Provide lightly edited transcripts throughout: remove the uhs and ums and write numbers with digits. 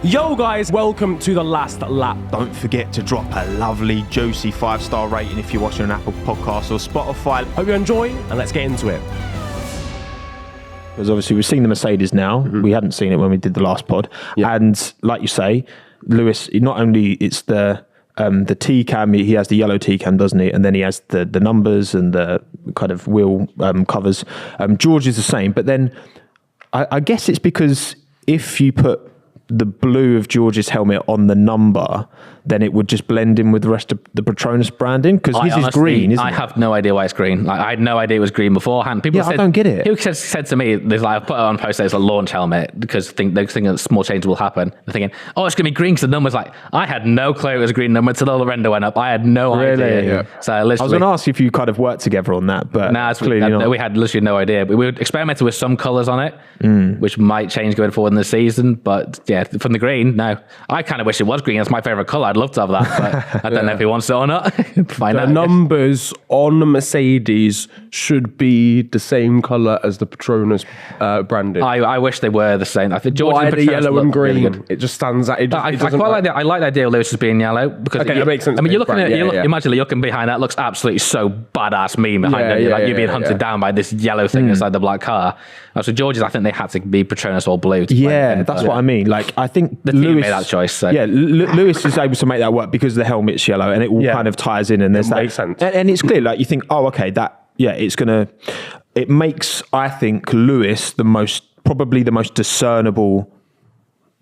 Yo guys, welcome to The Last Lap. Don't forget to drop a lovely, juicy 5-star rating if you're watching on Apple Podcasts or Spotify. Hope you enjoy, and let's get into it. Because obviously we've seen the Mercedes now. We hadn't seen it when we did the last pod. Yeah. And like you say, Lewis, not only it's the T-cam, he has the yellow T-cam, doesn't he? And then he has the numbers and the kind of wheel covers. George is the same. But then I guess it's because if you put the blue of George's helmet on the number, then it would just blend in with the rest of the Petronas branding, because his is green, isn't it? I have no idea why it's green. Like, I had no idea it was green beforehand. People said, I don't get it. People said to me, "There's like, I've put it on post, it's a launch helmet," because they're thinking that small changes will happen. They're thinking, oh, it's going to be green because the number's like, I had no clue it was a green number until the render went up. I had no idea. Yeah. So I was going to ask if you kind of worked together on that, but clearly not. We had literally no idea. We experimented with some colours on it, which might change going forward in the season. But yeah, from the green, no. I kind of wish it was green. It's my favourite colour. I'd love to have that, but I don't know if he wants it or not. Find out. The numbers on the Mercedes should be the same colour as the Petronas branding. I wish they were the same. I think George Why and the Petronas yellow and look really green? good. It just stands out. I quite like the idea of Lewis as being yellow, because Okay, that makes sense. I mean, you're looking at Yeah. imagine you're looking behind that, looks absolutely so badass mean behind Yeah, it. yeah, You're being hunted down by this yellow thing inside the black car. So George's, I think they had to be Petronas or blue. Yeah, that's what I mean. Like, I think the team Lewis made that choice. So. Yeah, Lewis is able to make that work because the helmet's yellow, and it all kind of ties in, and there's that. Makes sense. And it's clear. Like, you think, oh, okay, it makes, I think, Lewis probably the most discernible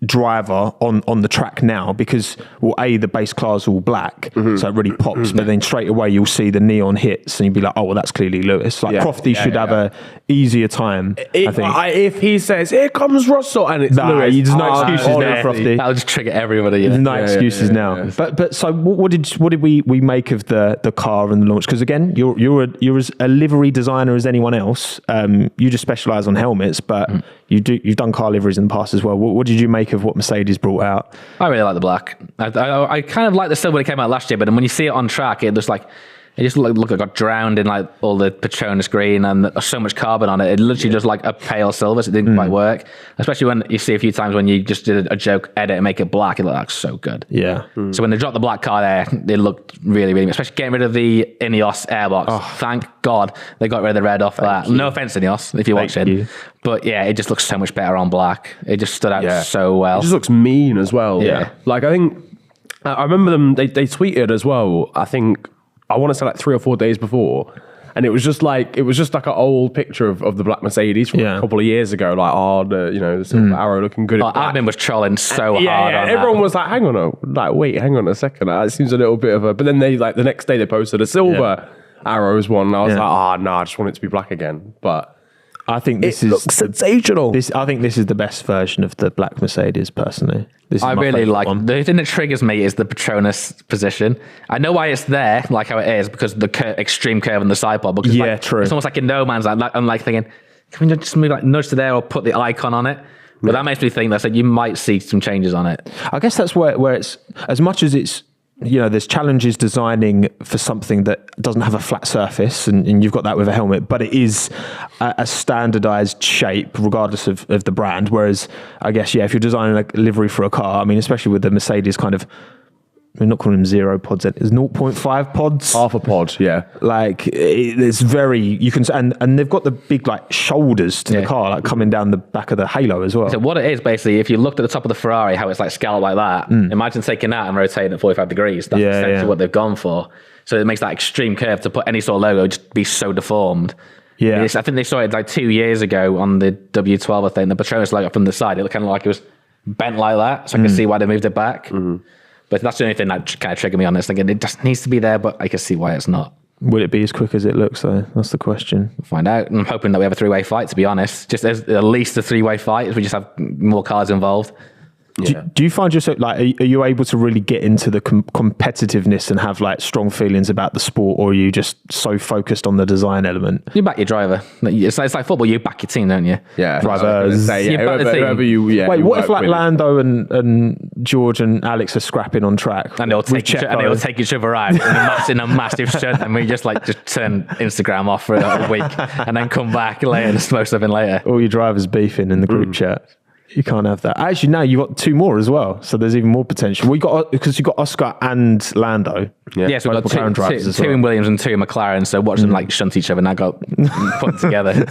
driver on the track now, because the base cars are all black, so it really pops, but then straight away you'll see the neon hits and you'll be like, oh well, that's clearly Lewis. Like, Crofty should have a easier time, I think. If he says, here comes Russell, and it's Lewis, there's no excuses now, Crofty. That'll just trigger everybody. There's no excuses now. But so what did we make of the car and the launch? Because again, you're as a livery designer as anyone else. You just specialize on helmets, but you've done car liveries in the past as well. What did you make of what Mercedes brought out? I really like the black. I kind of like the silver when it came out last year, but then when you see it on track, it just like it got drowned in like all the Petronas green and so much carbon on it. It literally just like a pale silver, so it didn't quite work. Especially when you see a few times when you just did a joke edit and make it black, it looked so good. Yeah. So when they dropped the black car there, it looked really, really, especially getting rid of the Ineos airbox. Oh. Thank God they got rid of the red off that. No offense, Ineos, if you're watching. But yeah, it just looks so much better on black. It just stood out so well. It just looks mean as well. Yeah. Like, I think, I remember them, they tweeted as well, I want to say like 3 or 4 days before, and it was just like an old picture of the black Mercedes from a couple of years ago, like, the silver arrow looking good. Admin was trolling so hard on everyone that. was like, hang on a second, it seems a little bit of a, but then they, like, the next day they posted a silver arrows one, and I was like, I just want it to be black again. But I think it looks sensational. I think this is the best version of the black Mercedes, personally. I really like the thing that triggers me is the Petronas position. I know why it's there, like how it is, because the extreme curve on the side pod. Because true. It's almost like in no man's land. I'm like thinking, can we just move like nudge to there or put the icon on it? But that makes me think that you might see some changes on it. I guess that's where it's, as much as it's, there's challenges designing for something that doesn't have a flat surface, and you've got that with a helmet, but it is a standardized shape regardless of the brand. Whereas I guess, if you're designing a livery for a car, I mean, especially with the Mercedes kind of, we're not calling them 0 pods, it's 0.5 pods. Half a pod, yeah. Like, it's very, you can, and they've got the big, like, shoulders to the car, like, coming down the back of the halo as well. So what it is, basically, if you looked at the top of the Ferrari, how it's like scalloped like that, imagine taking that and rotating at 45 degrees. That's essentially what they've gone for. So it makes that extreme curve to put any sort of logo just be so deformed. Yeah. I think they saw it like 2 years ago on the W12, I think, the Petronas logo from the side. It looked kind of like it was bent like that, so I can see why they moved it back. But that's the only thing that kind of triggered me on this. Thinking it just needs to be there, but I can see why it's not. Will it be as quick as it looks, though? That's the question. We'll find out. I'm hoping that we have a 3-way fight, to be honest. Just as at least a 3-way fight, if we just have more cars involved. Do you find yourself, like, are you able to really get into the competitiveness and have, like, strong feelings about the sport, or are you just so focused on the design element? You back your driver. It's like football, you back your team, don't you? Yeah. Drivers. Whoever you Wait, what if, like, Lando and George and Alex are scrapping on track? And they'll take each other out in a massive stunt, and we just turn Instagram off for a week and then come back later and smoke something later. All your drivers beefing in the group chat. You can't have that. Actually, now you've got 2 more as well, so there's even more potential. Well, because you got Oscar and Lando. Yeah, so we've got McLaren drivers as well. 2 in Williams and 2 in McLaren. So watch them like shunt each other. Now got put together.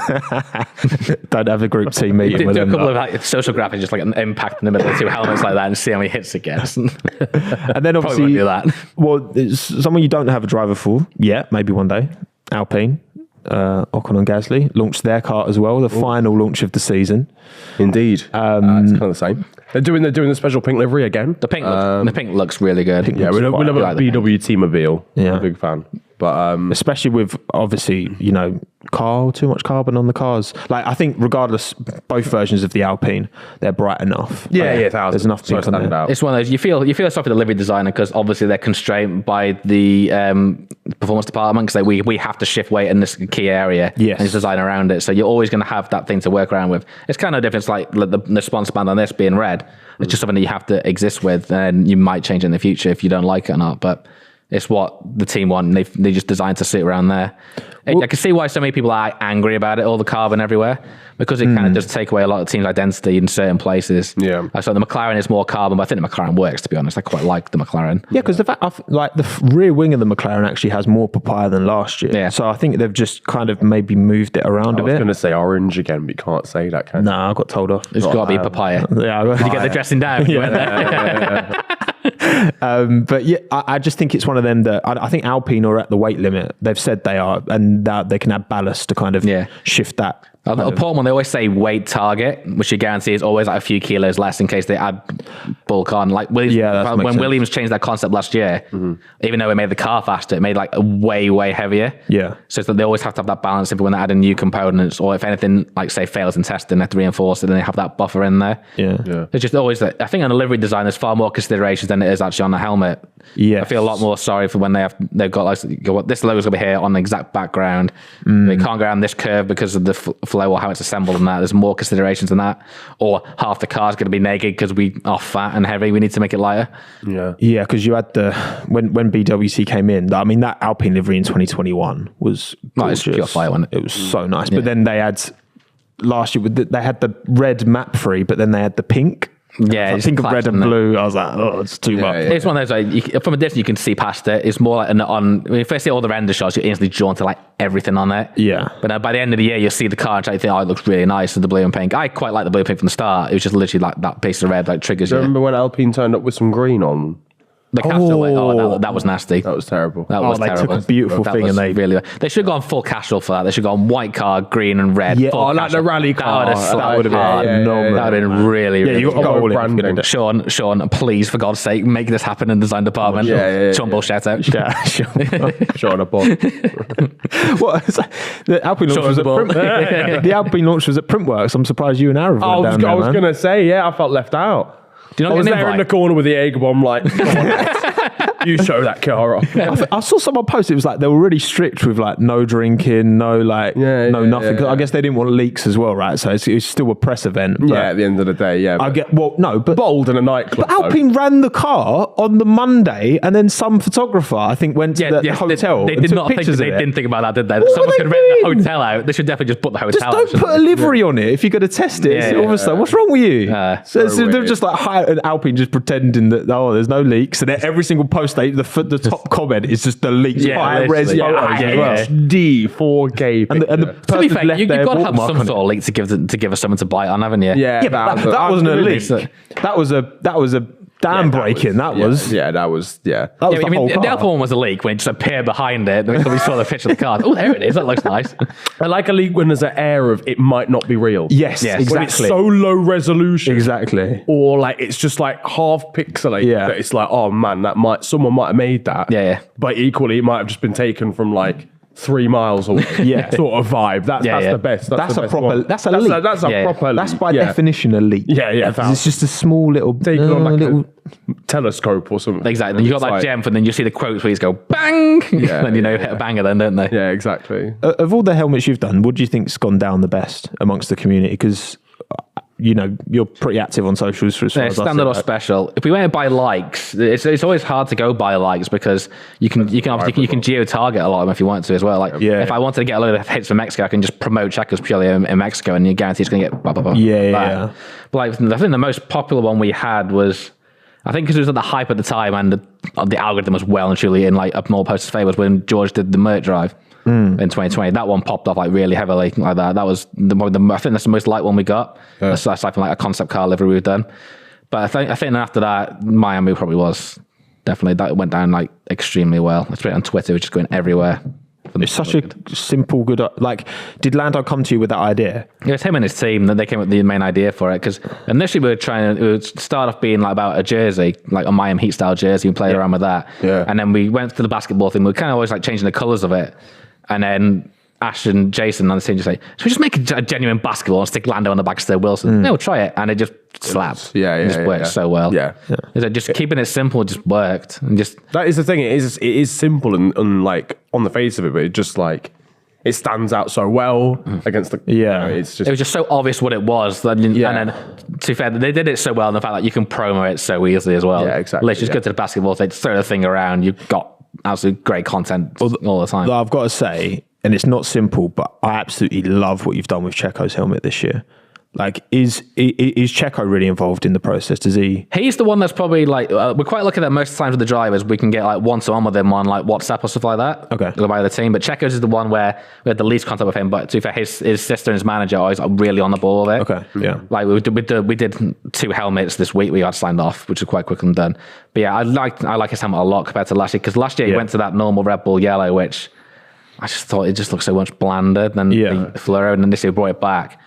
Don't have a group team meeting with do a them. couple of like social graphics, just like an impact in the middle of the 2 helmets like that, and see how many hits it gets. And then obviously, do that. Well, it's someone you don't have a driver for yet. Maybe one day. Alpine. Ocon and Gasly launched their car as well, the final launch of the season. Indeed. It's kind of the same. They're doing the special pink livery again. The pink looks really good. Yeah, we love a BW T-mobile. Yeah. I'm a big fan. But especially with obviously, too much carbon on the cars. Like I think regardless, both versions of the Alpine, they're bright enough. There's enough pink on there. It's one of those you feel sorry for the livery designer because obviously they're constrained by the performance department because we have to shift weight in this key area and design around it. So you're always going to have that thing to work around with. It's kind of different. It's like the sponsor band on this being red. It's just something that you have to exist with, and you might change it in the future if you don't like it or not. But it's what the team want, and they just designed to sit around there. I can see why so many people are angry about it, all the carbon everywhere, because it kind of does take away a lot of the team's identity in certain places. Yeah. So the McLaren is more carbon, but I think the McLaren works, to be honest. I quite like the McLaren. Yeah, because the fact the rear wing of the McLaren actually has more papaya than last year. Yeah. So I think they've just kind of maybe moved it around a bit. I was going to say orange again, but you can't say that, can you? No, I got told off. It's got to be papaya. Yeah, Did you get the dressing down? But yeah, I just think it's one of them that I think Alpine are at the weight limit. They've said they are, and that they can add ballast to kind of shift that. At Portman, they always say weight target, which you guarantee is always like a few kilos less in case they add bulk on. Like when Williams changed that concept last year, even though it made the car faster, it made like way heavier. Yeah. So it's that they always have to have that balance if when they add in new components, or if anything like say fails in testing, they have to reinforce it, and they have that buffer in there. Yeah. It's just always that. I think on a livery design, there's far more considerations than it is actually on the helmet. Yeah. I feel a lot more sorry for when they've got like this logo's gonna be here on the exact background. They can't go around this curve because of the flow or how it's assembled and that. There's more considerations than that. Or half the car's going to be naked because we are fat and heavy. We need to make it lighter. Yeah, because you had when BWC came in, I mean, that Alpine livery in 2021 was gorgeous. It's pure fire, wasn't it? It was so nice. But then they had, last year, they had the red map free, but then they had the pink. Yeah, I think of red and blue. I was like, oh, it's too much. It's one of those like from a distance you can see past it. It's more like when you first see all the render shots, you're instantly drawn to like everything on it. Yeah. But by the end of the year, you'll see the car and try to think, oh, it looks really nice with the blue and pink. I quite like the blue and pink from the start. It was just literally like that piece of red like triggers. Do you remember when Alpine turned up with some green on? The Castrol, that was nasty. That was terrible. That was they terrible. took a beautiful thing and they should have gone full Castrol for that. They should have gone white car, green and red. Yeah, like the rally car. That would have been phenomenal. That would have been really, really. You got Go goal branding. Sean, please, for God's sake, make this happen in the design department. Sean Bull, shout out. Sean, a ball. What? The Alpine launch was at the Alpine launch was at Printworks. I'm surprised you and Aaron I was going to say, I felt left out. Do you not I was there in the corner with the egg bomb, like, you show that car off. I saw someone post, it was like they were really strict with like no drinking, no nothing. Cause I guess they didn't want leaks as well, right? So it's still a press event. But at the end of the day, but bold in a nightclub. But Alpine ran the car on the Monday, and then some photographer, I think, went to the hotel. They did not think. They didn't think about that, did they? Someone could rent the hotel out. They should definitely just put the hotel. Just don't put a livery on it if you're going to test it. All of a sudden, what's wrong with you? So they're just like Alpine just pretending that there's no leaks, and then every single post the top comment is just the leaked high res photos as well. HD 4K. And the to be person fair, left you've their got to have watermark some on sort of leak to give us something to bite on, haven't you? Yeah, but that wasn't a leak. That was a dam breaking. That was the whole car. The Alpha one was a leak when it just appeared behind it. And we saw the picture of the car. Oh, there it is. That looks nice. I like a leak when there's an air of it might not be real. Yes, exactly. When it's so low resolution. Exactly. Or like it's just like half pixelated that it's like, oh man, someone might have made that. Yeah. But equally it might have just been taken from like 3 miles away. Sort of vibe. That's the best. That's a proper. One. That's a leak. That's a proper leak. That's by definition a leak. It's just a small little. Taken on like a telescope or something. Exactly. You got that gem, and then you see the quotes where you go bang. Then hit a banger, then don't they? Yeah, exactly. Of all the helmets you've done, what do you think's gone down the best amongst the community? Because you're pretty active on socials for as far as standard or special. If we went by likes, it's always hard to go by likes because you can geo target a lot of them if you want to as well. Like if I wanted to get a load of hits from Mexico, I can just promote checkers purely in Mexico, and you guarantee it's going to get blah blah blah. Yeah. But like I think the most popular one we had was, I think because it was at the hype at the time and the algorithm was well and truly in like more posters' favors when George did the Mert drive. In 2020, that one popped off like really heavily like that. That was I think that's the most light one we got. Aside from like a concept car livery we've done. But I think after that, Miami probably was definitely, that went down like extremely well. It's been on Twitter, which is going everywhere. It's such a simple, good. Like, did Lando come to you with that idea? Yeah, it's him and his team that they came up with the main idea for it. Because initially it would start off being like about a jersey, like a Miami Heat style jersey, and played around with that. Yeah. And then we went to the basketball thing. We were kind of always like changing the colors of it. And then Ash and Jason on the team just say, should we just make a genuine basketball and stick Lando on the back instead of Wilson? No, try it. And it just slapped. It just worked so well. Yeah. Just keeping it simple just worked. And just that is the thing. It is simple and like on the face of it, but it just like it stands out so well against the it's just, it was just so obvious what it was. And then to be fair, they did it so well in the fact that you can promo it so easily as well. Yeah, exactly. Let's just go to the basketball stage, throw the thing around. You've got absolutely great content all the time. I've got to say, and it's not simple, but I absolutely love what you've done with Checo's helmet this year. Like, is Checo really involved in the process? Does he? He's the one that's probably like, we're quite lucky that most of the times with the drivers, we can get like one-to-one with him on like WhatsApp or stuff like that. Okay. By the team. But Checo's is the one where we had the least contact with him. But to be fair, his sister and his manager are always really on the ball with it. Okay. Yeah. Like we did 2 helmets this week we got signed off, which is quite quick and done. But yeah, I like his helmet a lot compared to last year, because last year he went to that normal Red Bull yellow, which I just thought it just looked so much blander than the fluoro, and then this year brought it back.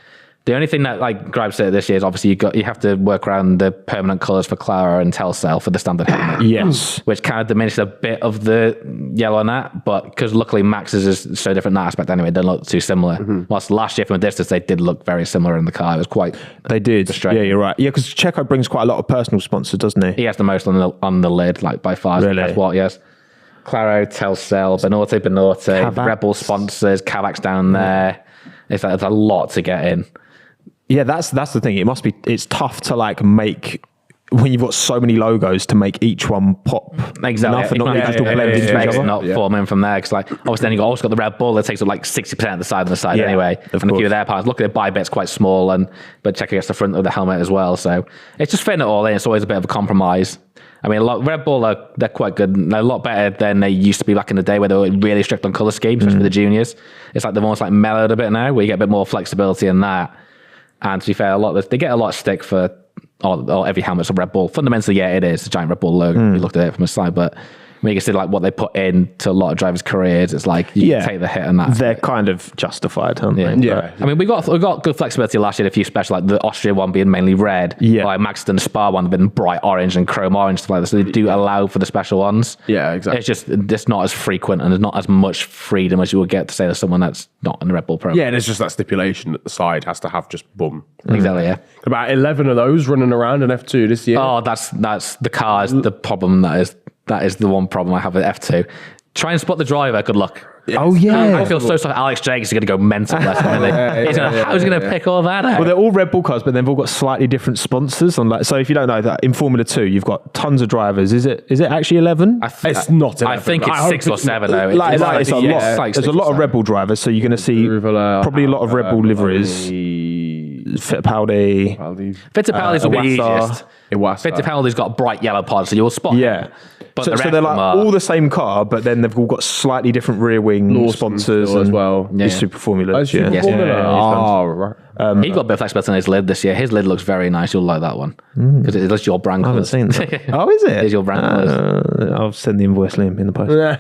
The only thing that like grabs it this year is obviously you have to work around the permanent colours for Clara and Telcel for the standard helmet. Yes. Which kind of diminished a bit of the yellow on that, but because luckily Max's is so different in that aspect anyway, it doesn't look too similar. Whilst last year from a distance, they did look very similar in the car. It was quite They did. Yeah, you're right. Yeah, because Checo brings quite a lot of personal sponsors, doesn't he? He has the most on the lid, like by far. Really? That's what, yes. Claro, Telcel, Benorte, Red Bull sponsors, Cavac's down there. It's a lot to get in. Yeah, that's the thing. It's tough to like make, when you've got so many logos, to make each one pop. Exactly. Enough and not just all blend into each other. Not forming from there, because like obviously then you've also got the Red Bull that takes up like 60% of the side on the side anyway, and a few of their parts. Look at the buy bit's quite small, but check against the front of the helmet as well. So it's just fitting it all in. It's always a bit of a compromise. I mean, Red Bull they're quite good. They're a lot better than they used to be back in the day, where they were really strict on color schemes, especially for the juniors. It's like they've almost like mellowed a bit now, where you get a bit more flexibility in that. And to be fair, they get a lot of stick for every helmet's a Red Bull. Fundamentally, yeah, it is a giant Red Bull logo. You looked at it from the side, but when you consider like what they put into a lot of drivers' careers, it's like you take the hit on that. They're kind of justified, aren't they? Yeah. I mean, we got good flexibility last year. A few special, like the Austria one being mainly red. Yeah. Like Max and the Spa one being bright orange and chrome orange, stuff like that. So they do allow for the special ones. Yeah, exactly. It's just not as frequent, and there's not as much freedom as you would get to say to someone that's not in the Red Bull program. Yeah, there's just that stipulation that the side has to have just boom. Exactly. Yeah. About 11 of those running around in F2 this year. Oh, that's the car is the problem. That is the one problem I have with F2. Try and spot the driver. Good luck. Yes. Oh yeah. I feel so sorry. Alex Jacobs is going to go mental. How's he going to pick all that out? Well, they're all Red Bull cars, but they've all got slightly different sponsors. So if you don't know that, in Formula 2, you've got tons of drivers. Is it actually 11? It's not 11. I think it's 6 or 7 though. It's a lot. Like There's a lot of Red Bull drivers, so you're going to see probably a lot of Red Bull liveries. Fittipaldi's will be the easiest. Iwasa. Fittipaldi's got bright yellow pods, so you'll spot him. But so they're like all the same car, but then they've all got slightly different rear wing sponsors as well. Yeah. Super Formula. He's got a bit of flexibility on his lid this year. His lid looks very nice. You'll like that one because it's your brand I haven't colours. seen that. Oh, is it? It's your brand colours. I'll send the invoice, Liam, in the post.